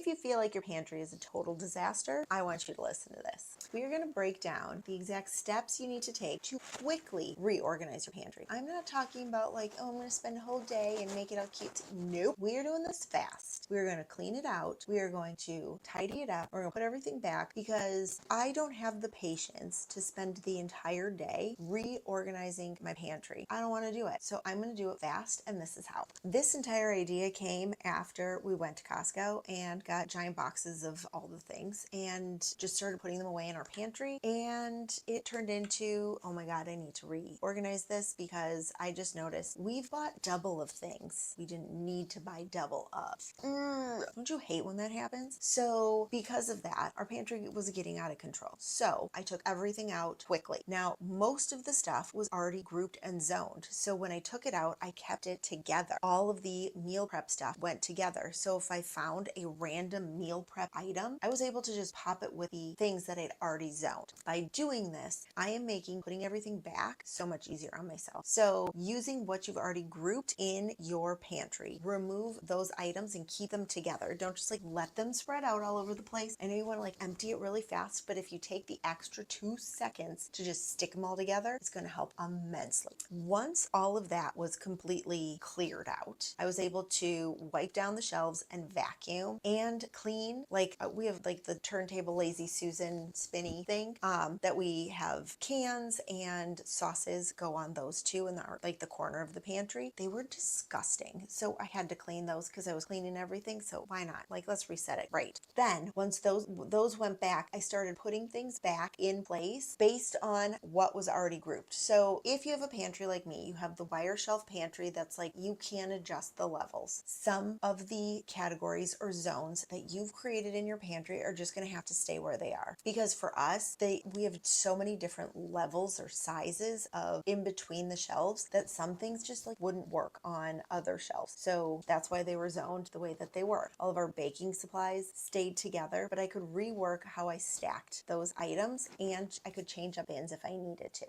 if you feel like your pantry is a total disaster, I want you to listen to this. We are going to break down the exact steps you need to take to quickly reorganize your pantry. I'm not talking about like, oh, I'm going to spend a whole day and make it all cute. Nope. We are doing this fast. We're going to clean it out. We are going to tidy it up. We're going to put everything back because I don't have the patience to spend the entire day reorganizing my pantry. I don't want to do it. So I'm going to do it fast, and this is how. This entire idea came after we went to Costco and got giant boxes of all the things and just started putting them away in our pantry, and it turned into, oh my God, I need to reorganize this because I just noticed we've bought double of things we didn't need to buy double of. Don't you hate when that happens? So because of that, our pantry was getting out of control. So I took everything out quickly. Now, most of the stuff was already grouped and zoned. So when I took it out, I kept it together. All of the meal prep stuff went together. So if I found a random meal prep item, I was able to just pop it with the things that I'd already zoned. By doing this, I am making putting everything back so much easier on myself. So using what you've already grouped in your pantry, remove those items and keep them together. Don't just like let them spread out all over the place. I know you want to like empty it really fast, but if you take the extra 2 seconds to just stick them all together, it's going to help immensely. Once all of that was completely cleared out, I was able to wipe down the shelves and vacuum and clean. Like we have like the turntable Lazy Susan spinny thing that we have cans and sauces go on those too in the like the corner of the pantry. They were disgusting. So I had to clean those because I was cleaning everything. So why not? Like, let's reset it. Right. Then once those went back, I started putting things back in place based on what was already grouped. So if you have a pantry like me, you have the wire shelf pantry that's like you can adjust the levels. Some of the categories or zones that you've created in your pantry are just going to have to stay where they are, because for us, we have so many different levels or sizes of in between the shelves that some things just like wouldn't work on other shelves. So that's why they were zoned the way that they were. All of our baking supplies stayed together, but I could rework how I stacked those items, and I could change up bins if I needed to.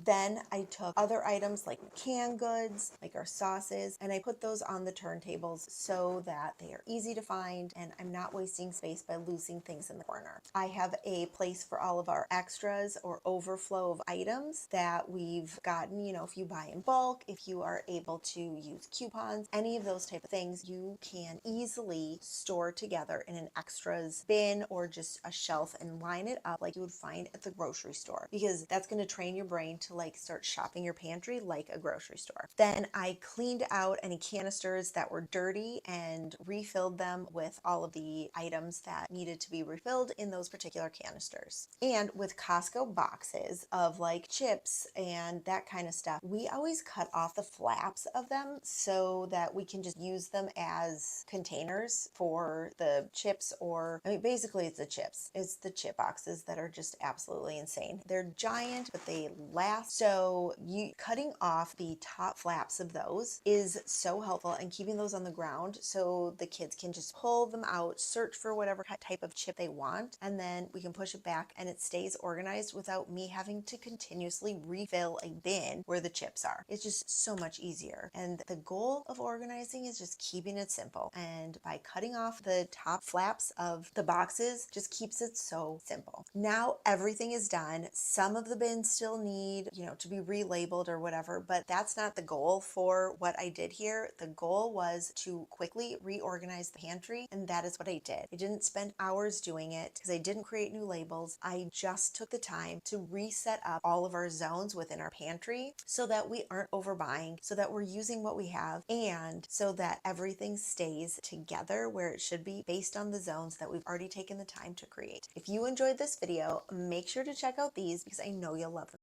Then I took other items like canned goods, like our sauces, and I put those on the turntables so that they are easy to find and I'm not wasting space by losing things in the corner. I have a place for all of our extras or overflow of items that we've gotten, if you buy in bulk, if you are able to use coupons, any of those type of things, you can easily store together in an extras bin or just a shelf and line it up like you would find at the grocery store, because that's going to train your brain to like start shopping your pantry like a grocery store. Then I cleaned out any canisters that were dirty and refilled them with all of the items that needed to be refilled in those particular canisters. And with Costco boxes of like chips and that kind of stuff, we always cut off the flaps of them so that we can just use them as containers for the chips, or I mean basically it's the chips. It's the chip boxes that are just absolutely insane. They're giant, but they last. So cutting off the top flaps of those is so helpful, and keeping those on the ground so the kids can just pull them out, search for whatever type of chip they want, and then we can push it back and it stays organized without me having to continuously refill a bin where the chips are. It's just so much easier. And the goal of organizing is just keeping it simple. And by cutting off the top flaps of the boxes, just keeps it so simple. Now everything is done. Some of the bins still need, to be relabeled or whatever, but that's not the goal for what I did here. The goal was to quickly reorganize the pantry, and that is what I did. I didn't spend hours doing it because I didn't create new labels. I just took the time to reset up all of our zones within our pantry so that we aren't overbuying, so that we're using what we have, and so that everything stays together where it should be based on the zones that we've already taken the time to create. If you enjoyed this video, make sure to check out these because I know you'll love them.